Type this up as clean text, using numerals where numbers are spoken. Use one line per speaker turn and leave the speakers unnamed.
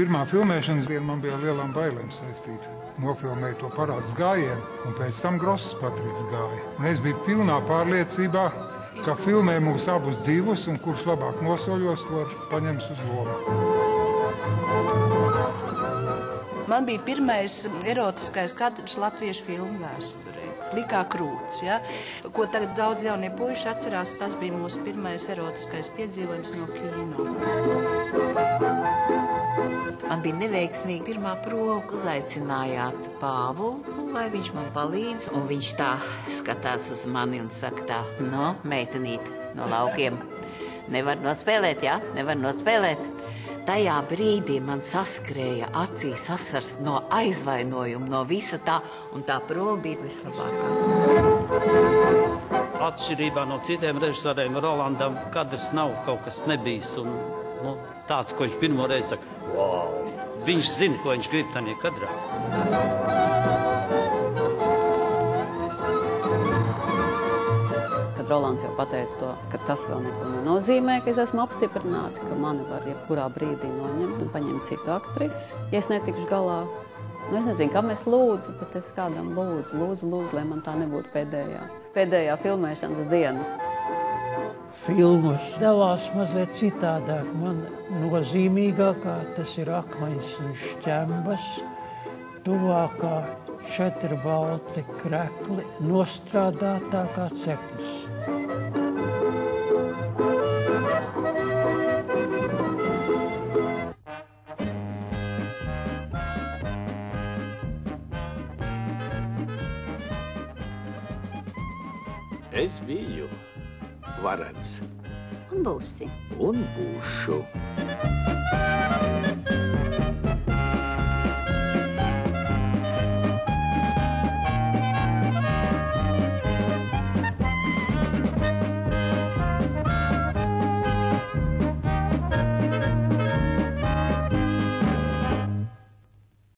Pirmā filmēšanas diena man bija ar lielām bailēm saistīta. Nofilmēju to parādes gājienu, un pēc tam Gross Patriks gāja. Un es biju pilnā pārliecībā, ka filmē mūs abus divus, un kurš labāk nosoļos, to paņems uz lomu.
Man bija pirmais erotiskais kadrs latviešu filmu vēsturē. Plikā krūts, ja? Ko tagad daudz jaunie puiši atcerās, tas bija mūsu pirmais erotiskais piedzīvojums no kino.
Man bija neveiksmīgi pirmā prova, uzaicinājāt Pāvulu, lai viņš man palīdz, un viņš tā skatās uz mani un saka tā, no, meitenīt no laukiem, nevar nospēlēt, jā, nevar nospēlēt. Tajā brīdī man saskrēja acīs asars no aizvainojuma, no visa tā, un tā prova bija vislabākā.
Atšķirībā no citiem režisoriem Rolandam kadrs nav kaut kas nebijis, un tāds, ko viņš pirmo reizi saka, wow, viņš zina, ko viņš grib tajā kadrā.
Rolands jau pateica to, ka tas vēl neko nenozīmē, ka es esmu apstiprināta, ka mani var jebkurā brīdī noņemt un paņemt citu aktrisi. Ja es netikšu galā, es nezinu, kam es lūdzu, bet es kādam lūdzu, lai man tā nebūtu pēdējā filmēšanas diena.
Filmas dalās mazliet citādāk. Man nozīmīgākā tas ir Akmeņas un Šķembas, tuvākā 4 balti krekli, nostrādātākā Ceplis.
Es biju varens.
Un būsi.
Un būšu.